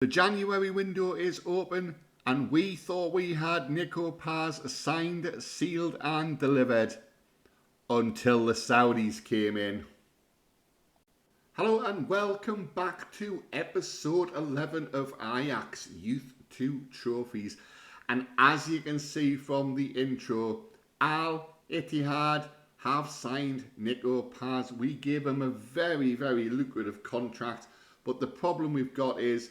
The January window is open and we thought we had Nico Paz signed, sealed and delivered until the Saudis came in. Hello and welcome back to episode 11 of Ajax Youth To Trophies. And as you can see from the intro, Al-Ittihad have signed Nico Paz. We gave him a very, very lucrative contract, but the problem we've got is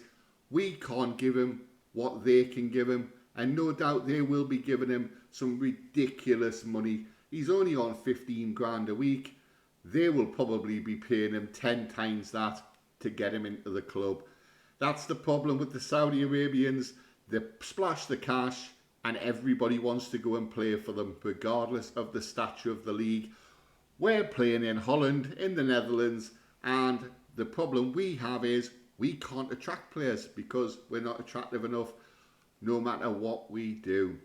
we can't give him what they can give him, and no doubt they will be giving him some ridiculous money. He's only on 15 grand a week. They will probably be paying him 10 times that to get him into the club. That's the problem with the Saudi Arabians. They splash the cash and everybody wants to go and play for them, regardless of the stature of the league. We're playing in Holland, in the Netherlands, and the problem we have is we can't attract players because we're not attractive enough no matter what we do.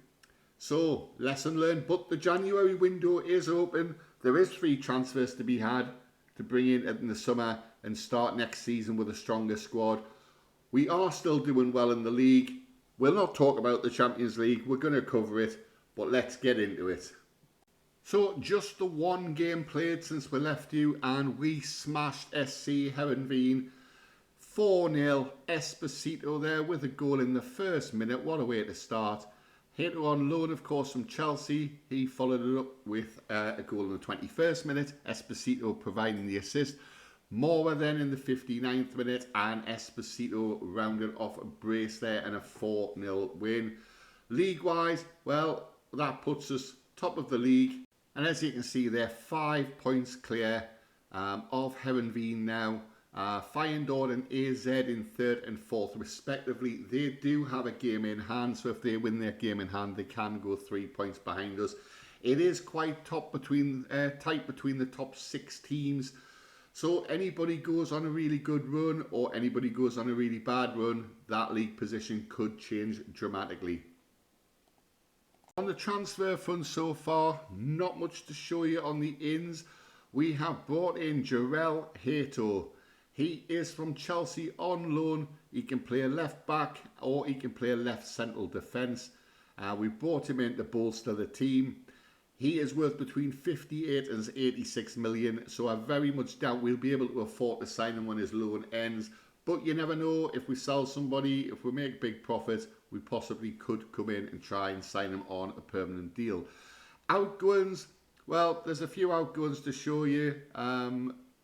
So, lesson learned, but the January window is open. There is 3 transfers to be had to bring in the summer and start next season with a stronger squad. We are still doing well in the league. We'll not talk about the Champions League. We're going to cover it, but let's get into it. So, just the one game played since we left you, and we smashed SC Heerenveen 4-0. Esposito there with a goal in the first minute. What a way to start. Hato on loan, of course, from Chelsea. He followed it up with a goal in the 21st minute. Esposito providing the assist. Mora then in the 59th minute, and Esposito rounded off a brace there and a 4-0 win. League-wise, well, that puts us top of the league. And as you can see, they're 5 points clear of Heerenveen now. Feyenoord and AZ in 3rd and 4th respectively. They do have a game in hand, so if they win their game in hand, they can go 3 points behind us. It is quite tight between the top 6 teams. So anybody goes on a really good run or anybody goes on a really bad run, that league position could change dramatically. On the transfer front so far, not much to show you on the ins. We have brought in Jarrell Hato. He is from Chelsea on loan. He can play a left back or he can play a left central defence. We brought him in to bolster the team. He is worth between 58 and 86 million, so I very much doubt we'll be able to afford to sign him when his loan ends. But you never know, if we sell somebody, if we make big profits, we possibly could come in and try and sign him on a permanent deal. Outgoings, well, there's a few outgoings to show you.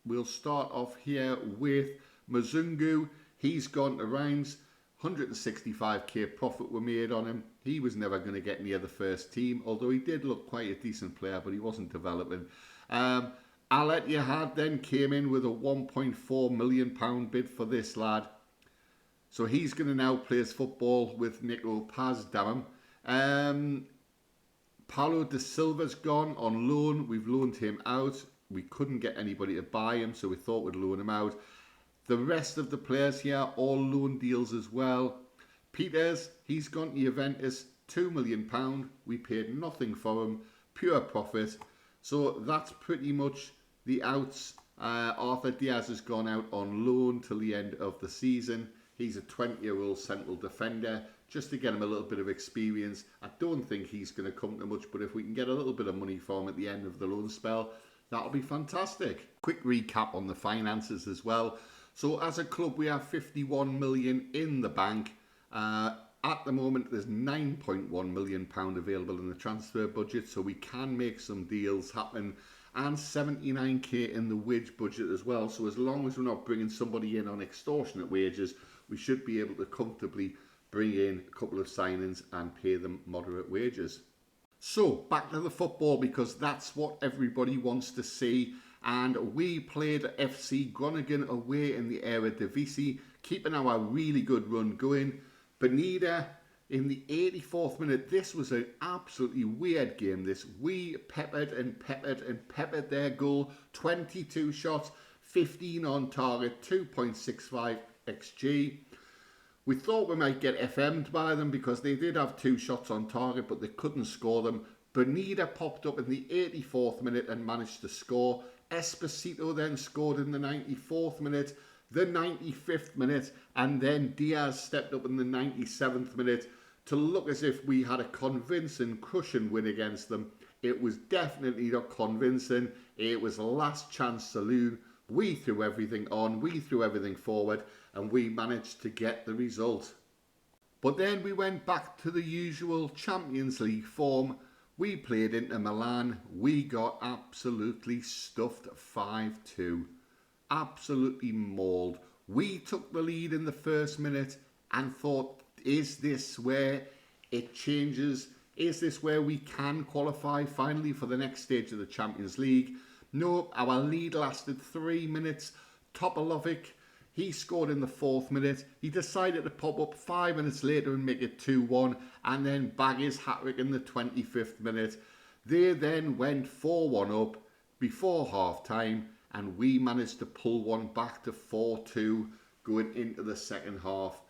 We'll start off here with Mzungu. He's gone to Reims. 165k profit were made on him. He was never going to get near the first team, although he did look quite a decent player, but he wasn't developing. Al-Ittihad then came in with a £1.4 million bid for this lad. So he's going to now play his football with Nico Paz, damn him. Paulo de Silva's gone on loan. We've loaned him out. We couldn't get anybody to buy him, so we thought we'd loan him out. The rest of the players here, all loan deals as well. Peters, he's gone to Juventus, £2 million. We paid nothing for him, pure profit. So that's pretty much the outs. Arthur Diaz has gone out on loan till the end of the season. He's a 20-year-old central defender, just to get him a little bit of experience. I don't think he's going to come to much, but if we can get a little bit of money for him at the end of the loan spell, that'll be fantastic. Quick recap on the finances as well. So as a club, we have 51 million in the bank. At the moment, there's £9.1 million available in the transfer budget, so we can make some deals happen. And 79k in the wage budget as well. So as long as we're not bringing somebody in on extortionate wages, we should be able to comfortably bring in a couple of signings and pay them moderate wages. So back to the football, because that's what everybody wants to see. And we played FC Groningen away in the Eredivisie, keeping our really good run going. Benida in the 84th minute. This was an absolutely weird game. We peppered and peppered and peppered their goal. 22 shots, 15 on target, 2.65 XG. We thought we might get FM'd by them because they did have 2 shots on target, but they couldn't score them. Benida popped up in the 84th minute and managed to score. Esposito then scored in the 94th minute. the 95th minute, and then Diaz stepped up in the 97th minute to look as if we had a convincing, crushing win against them. It was definitely not convincing. It was a last chance saloon. We threw everything on, we threw everything forward, and we managed to get the result. But then we went back to the usual Champions League form. We played Inter Milan. We got absolutely stuffed 5-2. Absolutely mauled. We took the lead in the first minute and thought, is this where it changes? Is this where we can qualify finally for the next stage of the Champions League? No, our lead lasted 3 minutes. Topalovic, he scored in the 4th minute. He decided to pop up 5 minutes later and make it 2-1 and then bag his hat-trick in the 25th minute. They then went 4-1 up before half-time and we managed to pull one back to 4-2 going into the second half.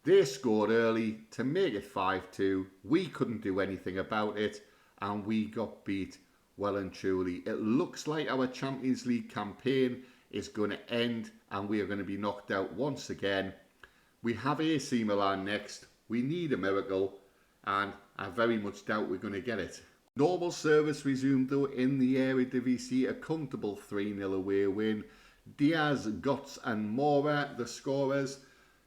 They scored early to make it 5-2. We couldn't do anything about it and we got beat well and truly. It looks like our Champions League campaign is going to end and we are going to be knocked out once again. We have AC Milan next. We need a miracle and I very much doubt we're going to get it. Normal service resumed though in the Eredivisie, a comfortable 3-0 away win. Diaz, Götze and Mora, the scorers.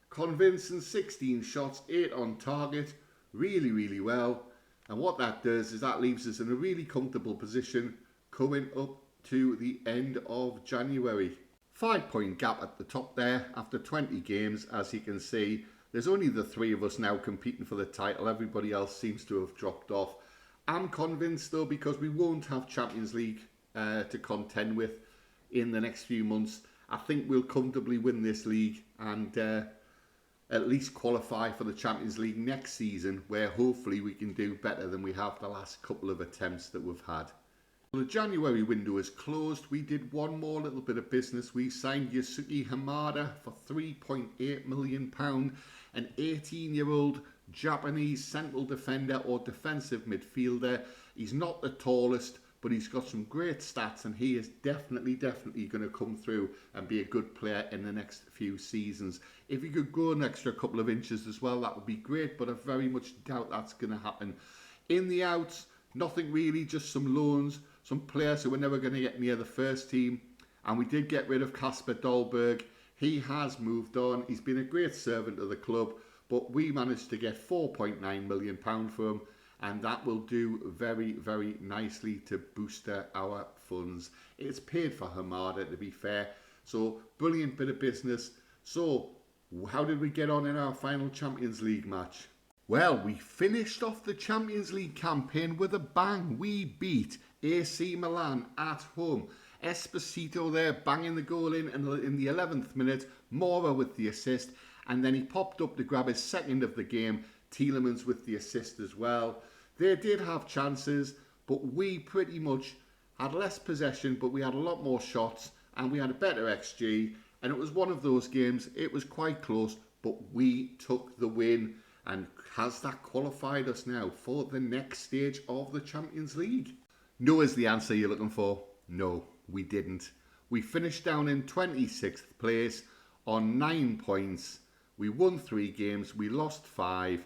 Convincing 16 shots, 8 on target. Really well. And what that does is that leaves us in a really comfortable position coming up to the end of January. 5-point gap at the top there after 20 games. As you can see, there's only the 3 of us now competing for the title. Everybody else seems to have dropped off. I'm convinced though, because we won't have Champions League to contend with in the next few months, I think we'll comfortably win this league and at least qualify for the Champions League next season, where hopefully we can do better than we have the last couple of attempts that we've had. Well, the January window is closed. We did one more little bit of business. We signed Yusuke Hamada for £3.8 million, an 18-year-old Japanese central defender or defensive midfielder. He's not the tallest, but he's got some great stats and he is definitely going to come through and be a good player in the next few seasons. If he could grow an extra couple of inches as well, that would be great, but I very much doubt that's going to happen. In the outs, nothing really, just some loans, some players who were never going to get near the first team. And we did get rid of Kasper Dolberg. He has moved on. He's been a great servant of the club, but we managed to get £4.9 million for him. And that will do very nicely to boost our funds. It's paid for Hamada, to be fair. So, brilliant bit of business. So, how did we get on in our final Champions League match? Well, we finished off the Champions League campaign with a bang. We beat AC Milan at home. Esposito there banging the goal in the 11th minute. Mora with the assist. And then he popped up to grab his second of the game. Tielemans with the assist as well. They did have chances, but we pretty much had less possession, but we had a lot more shots and we had a better XG. And it was one of those games, it was quite close, but we took the win. And has that qualified us now for the next stage of the Champions League? No is the answer you're looking for. No, we didn't. We finished down in 26th place on 9 points. We won 3 games, we lost 5.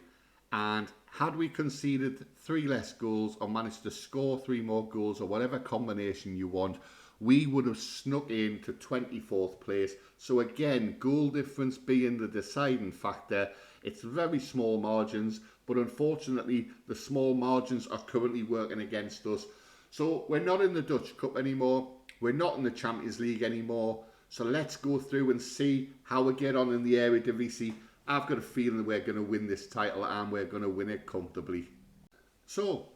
And had we conceded 3 less goals or managed to score 3 more goals or whatever combination you want, we would have snuck into 24th place. So again, goal difference being the deciding factor. It's very small margins, but unfortunately the small margins are currently working against us. So we're not in the Dutch Cup anymore. We're not in the Champions League anymore. So let's go through and see how we get on in the Eredivisie. I've got a feeling that we're going to win this title and we're going to win it comfortably. So,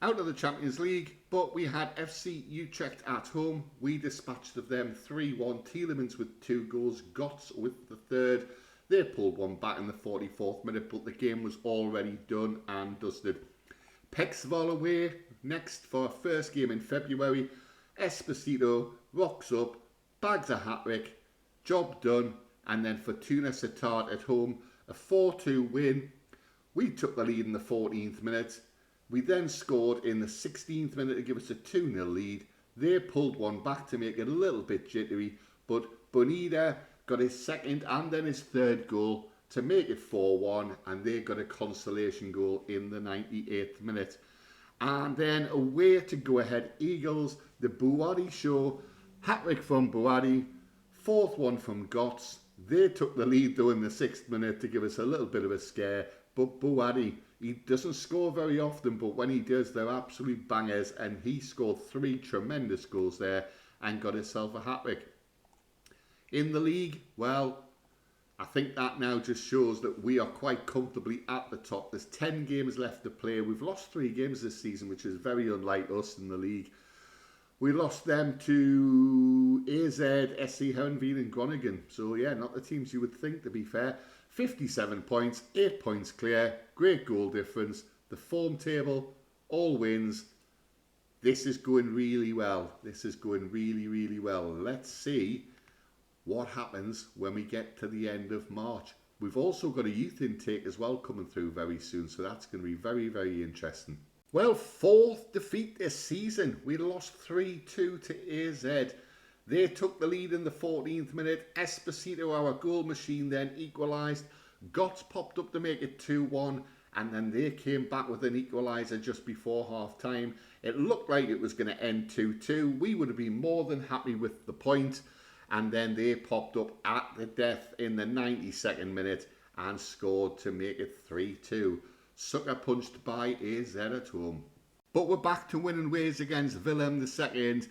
out of the Champions League, but we had FC Utrecht at home. We dispatched of them 3-1. Tielemans with 2 goals, Götze with the 3rd. They pulled one back in the 44th minute, but the game was already done and dusted. Pexval away next for our first game in February. Esposito rocks up, bags a hat-trick, job done. And then Fortuna Sittard at home, a 4-2 win. We took the lead in the 14th minute. We then scored in the 16th minute to give us a 2-0 lead. They pulled one back to make it a little bit jittery, but Bonita got his second and then his third goal to make it 4-1, and they got a consolation goal in the 98th minute. And then away to go ahead Eagles, the Buhari show, hat-trick from Buhari, fourth one from Gotts. They took the lead though in the 6th minute to give us a little bit of a scare, but Buhari, he doesn't score very often, but when he does, they're absolute bangers, and he scored 3 tremendous goals there and got himself a hat-trick. In the league, well, I think that now just shows that we are quite comfortably at the top. There's 10 games left to play. We've lost 3 games this season, which is very unlike us in the league. We lost them to AZ, SC Herenveen and Groningen. So yeah, not the teams you would think, to be fair. 57 points, 8 points clear, great goal difference. The form table, all wins. This is going really well. This is going really, really well. Let's see what happens when we get to the end of March. We've also got a youth intake as well coming through very soon, so that's going to be very, very interesting. Well, 4th defeat this season. We lost 3-2 to AZ. They took the lead in the 14th minute. Esposito, our goal machine, then equalised. Gotts popped up to make it 2-1, and then they came back with an equaliser just before half-time. It looked like it was going to end 2-2. We would have been more than happy with the point. And then they popped up at the death in the 92nd minute and scored to make it 3-2. Sucker punched by AZ at home. But we're back to winning ways against Willem II.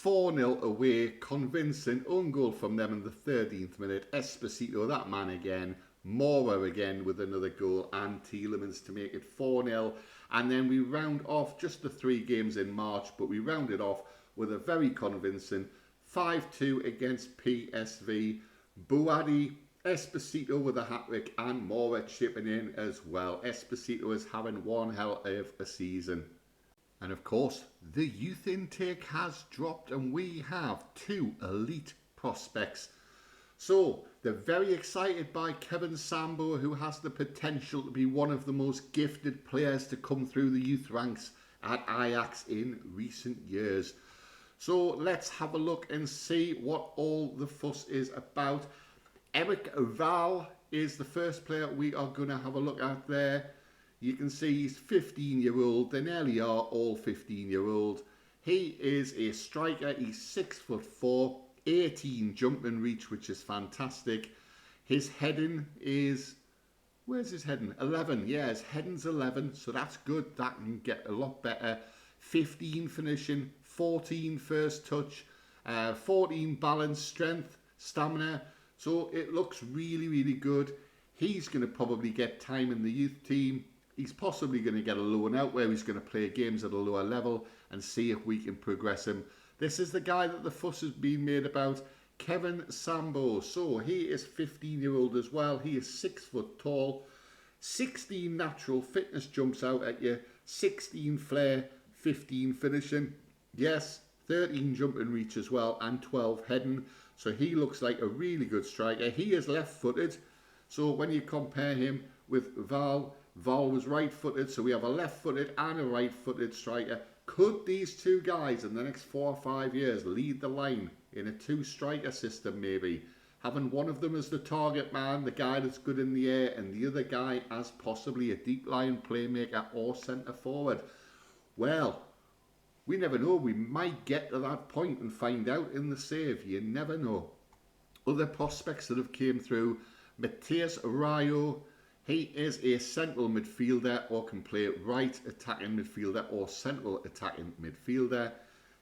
4-0 away, convincing own goal from them in the 13th minute. Esposito, that man again. Mora again with another goal, and Tielemans to make it 4-0. And then we round off just the 3 games in March, but we rounded off with a very convincing 5-2 against PSV. Buhari, Esposito with a hat-trick, and Mora chipping in as well. Esposito is having one hell of a season. And of course, the youth intake has dropped, and we have 2 elite prospects. So, they're very excited by Kevin Sambo, who has the potential to be one of the most gifted players to come through the youth ranks at Ajax in recent years. So let's have a look and see what all the fuss is about. Erik Val is the first player we are going to have a look at there. You can see he's 15-year-old. They nearly are all 15-year-old. He is a striker. He's 6'4", 18 jumping reach, which is fantastic. His heading is... Where's his heading? 11. Yeah, his heading's 11, so that's good. That can get a lot better. 15 finishing, 14 first touch, 14 balance, strength, stamina. So it looks really, really good. He's going to probably get time in the youth team. He's possibly going to get a loan out where he's going to play games at a lower level and see if we can progress him. This is the guy that the fuss has been made about, Kevin Sambo. So he is 15-year-old as well. He is 6 foot tall. 16 natural fitness jumps out at you. 16 flair, 15 finishing. Yes, 13 jumping reach as well, and 12 heading. So he looks like a really good striker. He is left-footed. So when you compare him with Val was right-footed. So we have a left-footed and a right-footed striker. Could these 2 guys in the next 4 or 5 years lead the line in a 2-striker system maybe? Having one of them as the target man, the guy that's good in the air, and the other guy as possibly a deep-line playmaker or centre-forward. Well, we never know. We might get to that point and find out in the save. You never know. Other prospects that have came through. Matheus Rayo. He is a central midfielder or can play right attacking midfielder or central attacking midfielder.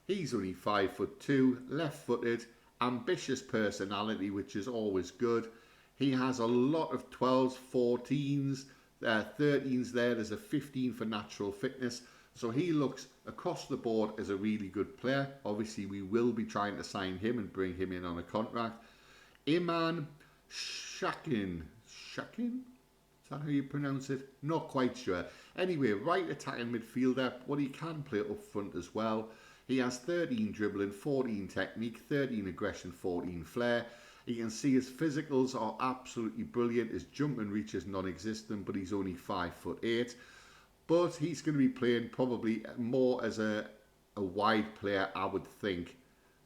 He's only 5'2", left-footed, ambitious personality, which is always good. He has a lot of 12s, 14s, 13s there. There's a 15 for natural fitness. So he looks across the board as a really good player. Obviously, we will be trying to sign him and bring him in on a contract. Iman Shakin. Shakin? Is that how you pronounce it? Not quite sure. Anyway, right attacking midfielder, but he can play up front as well. He has 13 dribbling, 14 technique, 13 aggression, 14 flair. You can see his physicals are absolutely brilliant. His jumping reach is non-existent, but he's only 5'8". But he's going to be playing probably more as a wide player, I would think.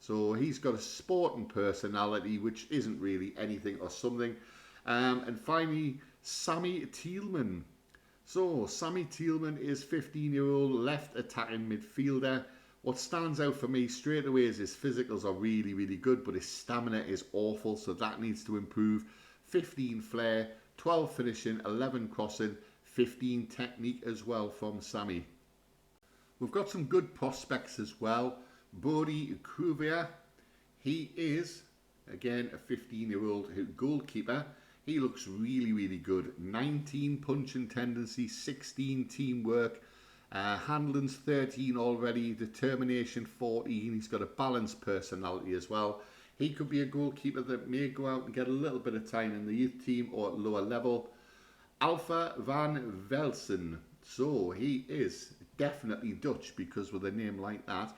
So he's got a sporting personality, which isn't really anything or something. And finally, Sammy Thielman. So Sammy Thielman is 15-year-old left attacking midfielder. What stands out for me straight away is his physicals are really, really good, but his stamina is awful, so that needs to improve. 15 flair, 12 finishing, 11 crossing, 15 technique as well from Sammy. We've got some good prospects as well. Bodie Cuvier, he is, again, a 15-year-old goalkeeper. He looks really, really good. 19 punching tendency, 16 teamwork, handling's 13 already, determination 14. He's got a balanced personality as well. He could be a goalkeeper that may go out and get a little bit of time in the youth team or at lower level. Alpha van Velsen. So he is definitely Dutch, because with a name like that.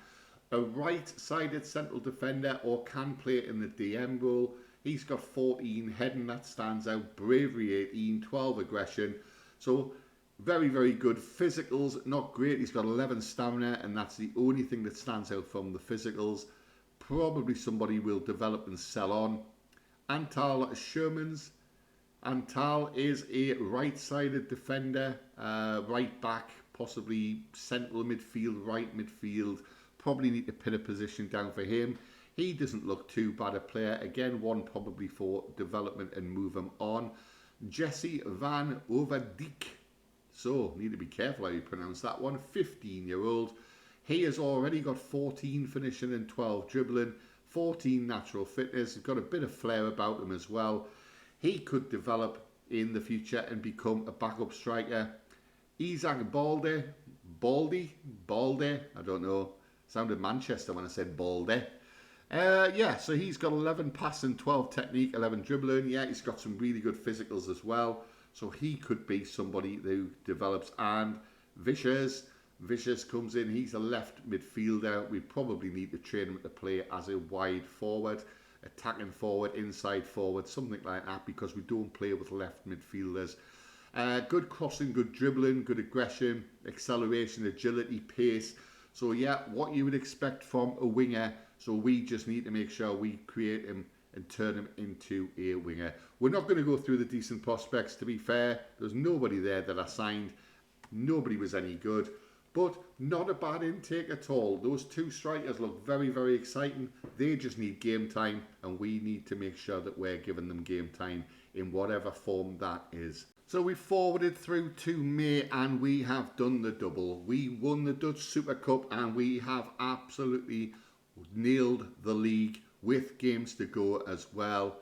A right-sided central defender, or can play in the DM role. He's got 14 heading, that stands out. Bravery 18, 12 aggression. So very, very good. Physicals, not great. He's got 11 stamina, and that's the only thing that stands out from the physicals. Probably somebody will develop and sell on. Antal Shermans. Antal is a right-sided defender, right back, possibly central midfield, right midfield. Probably need to pin a position down for him. He doesn't look too bad a player. Again, one probably for development and move him on. Jesse van Overdijk. So, need to be careful how you pronounce that one. 15-year-old. He has already got 14 finishing and 12 dribbling. 14 natural fitness. He's got a bit of flair about him as well. He could develop in the future and become a backup striker. Isaac Balde, I don't know. Sounded Manchester when I said Balde. Yeah, so he's got 11 passing, 12 technique, 11 dribbling. Yeah, he's got some really good physicals as well. So he could be somebody who develops. And Vicious comes in. He's a left midfielder. We probably need to train him to play as a wide forward, attacking forward, inside forward, something like that, because we don't play with left midfielders. Good crossing, good dribbling, good aggression, acceleration, agility, pace. So yeah, what you would expect from a winger. So we just need to make sure we create him and turn him into a winger. We're not going to go through the decent prospects, to be fair. There's nobody there that I signed. Nobody was any good. But not a bad intake at all. Those two strikers look very, very exciting. They just need game time, and we need to make sure that we're giving them game time in whatever form that is. So we forwarded through to May, and we have done the double. We won the Dutch Super Cup, and we have absolutely nailed the league with games to go as well.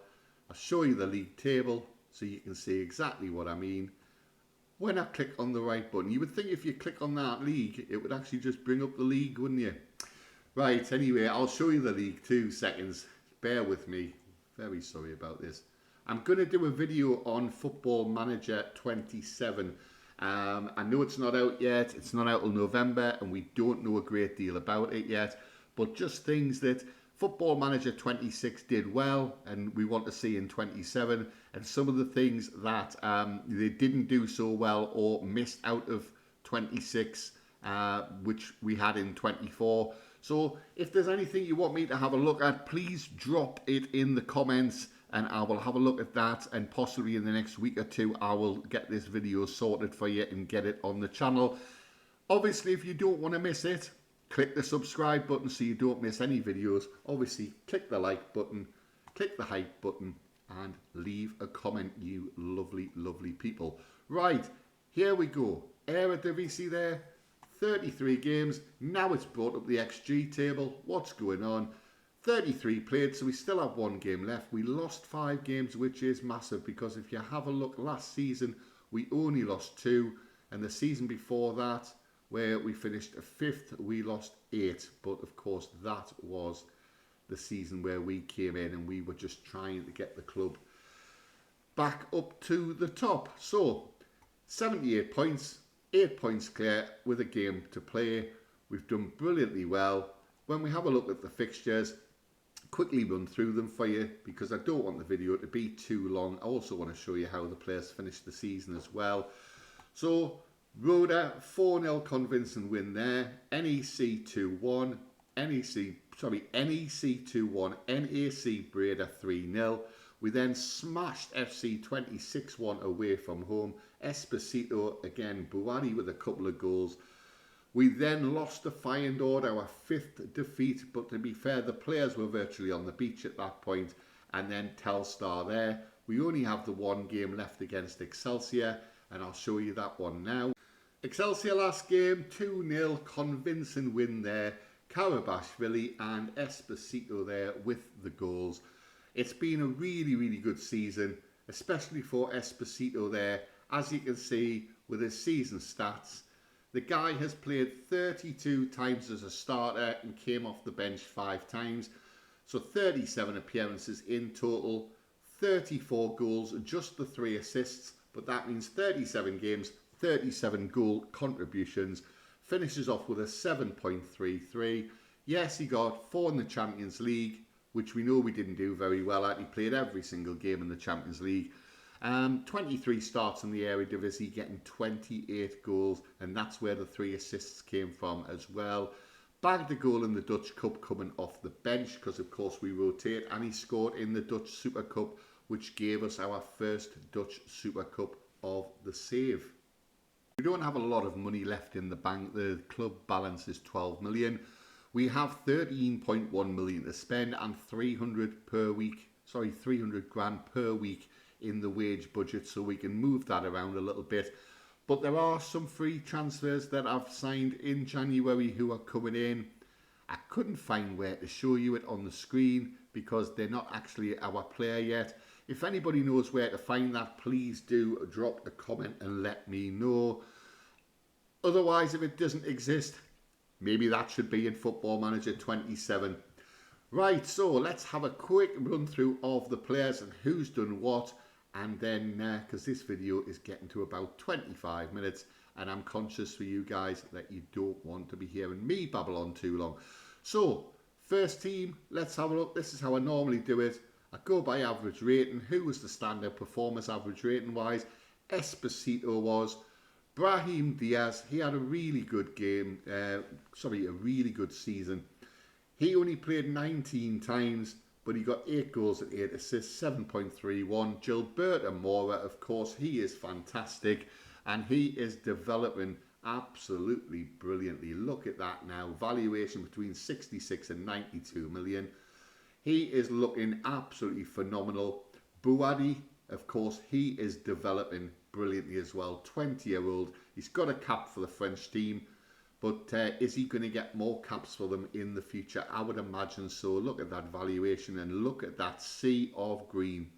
I'll show you the league table so you can see exactly what I mean. When I click on the right button, you would think if you click on that league, it would actually just bring up the league, wouldn't you? Right, anyway, I'll show you the league, 2 seconds. Bear with me. Very sorry about this. I'm going to do a video on Football Manager 27. I know it's not out yet. It's not out till November, and we don't know a great deal about it yet. But just things that Football Manager 26 did well, and we want to see in 27, and some of the things that they didn't do so well or missed out of 26, which we had in 24. So if there's anything you want me to have a look at, please drop it in the comments, and I will have a look at that, and possibly in the next week or two I will get this video sorted for you and get it on the channel. Obviously, if you don't want to miss it, click the subscribe button so you don't miss any videos. Obviously, click the like button, click the hype button, and leave a comment, you lovely, lovely people. Right, here we go. Eredivisie there, 33 games. Now it's brought up the XG table. What's going on? 33 played, so we still have 1 game left. We lost 5 games, which is massive, because if you have a look, last season we only lost 2, and the season before that, where we finished 5th, we lost 8. But of course, that was the season where we came in and we were just trying to get the club back up to the top. So 78 points, 8 points clear with a game to play. We've done brilliantly well. When we have a look at the fixtures, quickly run through them for you, because I don't want the video to be too long. I also want to show you how the players finished the season as well. So Roda, 4-0 convincing win there. NEC 2-1. NEC NEC 2-1, NAC Breda 3-0. We then smashed FC26 1 away from home. Esposito, again, Buhari with a couple of goals. We then lost to Feyenoord, our 5th defeat, but to be fair, the players were virtually on the beach at that point. And then Telstar there. We only have the one game left against Excelsior, and I'll show you that one now. Excelsior last game, 2-0, convincing win there. Karabashvili and Esposito there with the goals. It's been a really, really good season, especially for Esposito there. As you can see with his season stats, the guy has played 32 times as a starter and came off the bench 5 times. So 37 appearances in total, 34 goals, just the 3 assists, but that means 37 games, 37 goal contributions. Finishes off with a 7.33. Yes, he got 4 in the Champions League, which we know we didn't do very well at. He played every single game in the Champions League. 23 starts in the Eredivisie, getting 28 goals, and that's where the 3 assists came from as well. Bagged a goal in the Dutch Cup coming off the bench, because of course we rotate, and he scored in the Dutch Super Cup, which gave us our first Dutch Super Cup of the save. We don't have a lot of money left in the bank. The club balance is 12 million. We have 13.1 million to spend and 300 grand per week in the wage budget, so we can move that around a little bit. But there are some free transfers that I've signed in January who are coming in. I couldn't find where to show you it on the screen because they're not actually our player yet. If anybody knows where to find that, please do drop a comment and let me know. Otherwise, if it doesn't exist, maybe that should be in Football Manager 27. Right, so let's have a quick run through of the players and who's done what. And then, because this video is getting to about 25 minutes, and I'm conscious for you guys that you don't want to be hearing me babble on too long. So, first team, let's have a look. This is how I normally do it. I go by average rating. Who was the standout performance average rating wise? Esposito was. Brahim Diaz, he had a really good game, a really good season. He only played 19 times, but he got 8 goals and 8 assists, 7.31. Gilberto Mora, of course, he is fantastic, and he is developing absolutely brilliantly. Look at that now, valuation between 66 and 92 million. He is looking absolutely phenomenal. Buhari, of course, he is developing brilliantly as well. 20-year-old. He's got a cap for the French team, but is he going to get more caps for them in the future? I would imagine so. Look at that valuation and look at that sea of green.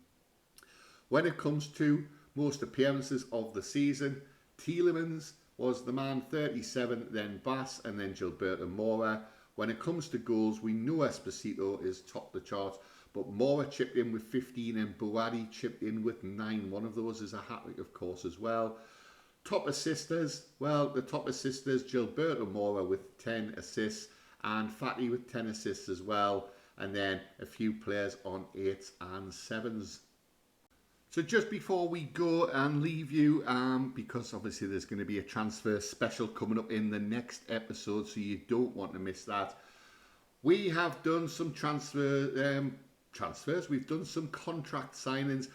When it comes to most appearances of the season, Tielemans was the man, 37, then Bass, and then Gilberto Mora. When it comes to goals, we know Esposito is top the charts, but Mora chipped in with 15 and Buhari chipped in with 9. One of those is a hat-trick, of course, as well. Top assisters, well, the top assisters, Gilberto Mora with 10 assists and Fatty with 10 assists as well. And then a few players on 8s and 7s. So just before we go and leave you, because obviously there's going to be a transfer special coming up in the next episode, so you don't want to miss that. We have done some transfers. We've done some contract signings.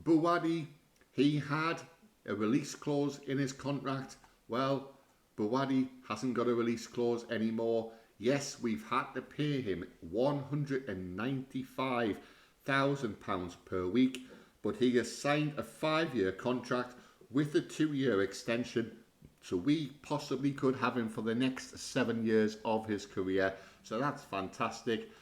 Buhari, he had a release clause in his contract. Well, Buhari hasn't got a release clause anymore. Yes, we've had to pay him £195,000 per week, but he has signed a 5-year contract with a 2-year extension, so we possibly could have him for the next 7 years of his career. So that's fantastic.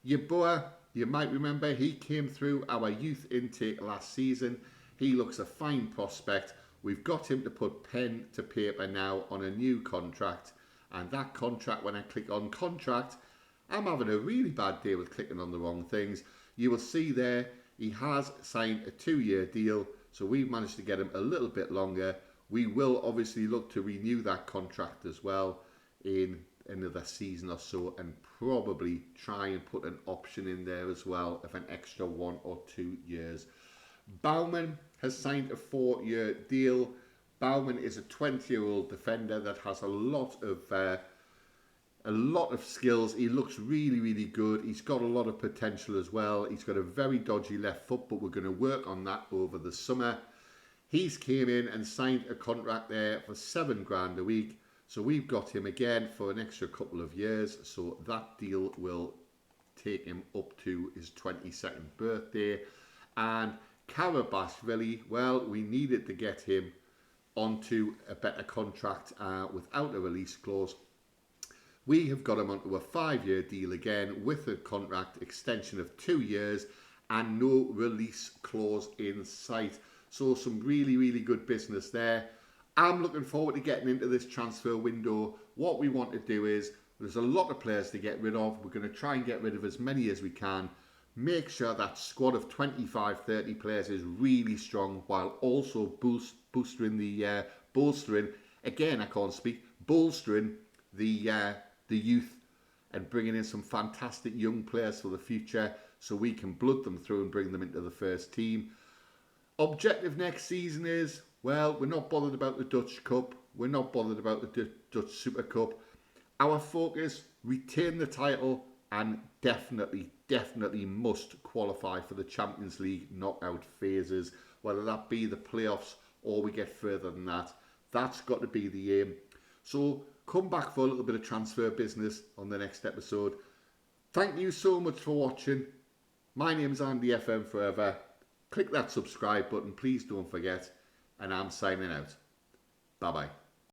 Yeboah, you might remember, he came through our youth intake last season. He looks a fine prospect. We've got him to put pen to paper now on a new contract. And that contract, when I click on contract, I'm having a really bad day with clicking on the wrong things. You will see there, he has signed a 2-year deal. So we've managed to get him a little bit longer. We will obviously look to renew that contract as well in another season or so, and probably try and put an option in there as well of an extra 1 or 2 years. Baumann has signed a 4-year deal. Baumann is a 20-year-old defender that has a lot of a lot of skills. He looks really, really good. He's got a lot of potential as well. He's got a very dodgy left foot, but we're going to work on that over the summer. He's came in and signed a contract there for $7,000 a week. So we've got him again for an extra couple of years. So that deal will take him up to his 22nd birthday. And Karabashvili, well, we needed to get him onto a better contract without a release clause. We have got him onto a 5-year deal again with a contract extension of 2 years and no release clause in sight. So some really, really good business there. I'm looking forward to getting into this transfer window. What we want to do is, there's a lot of players to get rid of. We're going to try and get rid of as many as we can. Make sure that squad of 25, 30 players is really strong while also bolstering the youth and bringing in some fantastic young players for the future so we can blood them through and bring them into the first team. Objective next season is, well, we're not bothered about the Dutch Cup. We're not bothered about the Dutch Super Cup. Our focus, retain the title and definitely must qualify for the Champions League knockout phases, whether that be the playoffs or we get further than that. That's got to be the aim. So come back for a little bit of transfer business on the next episode. Thank you so much for watching. My name's Andy FM Forever. Click that subscribe button, please don't forget. And I'm signing out. Bye-bye.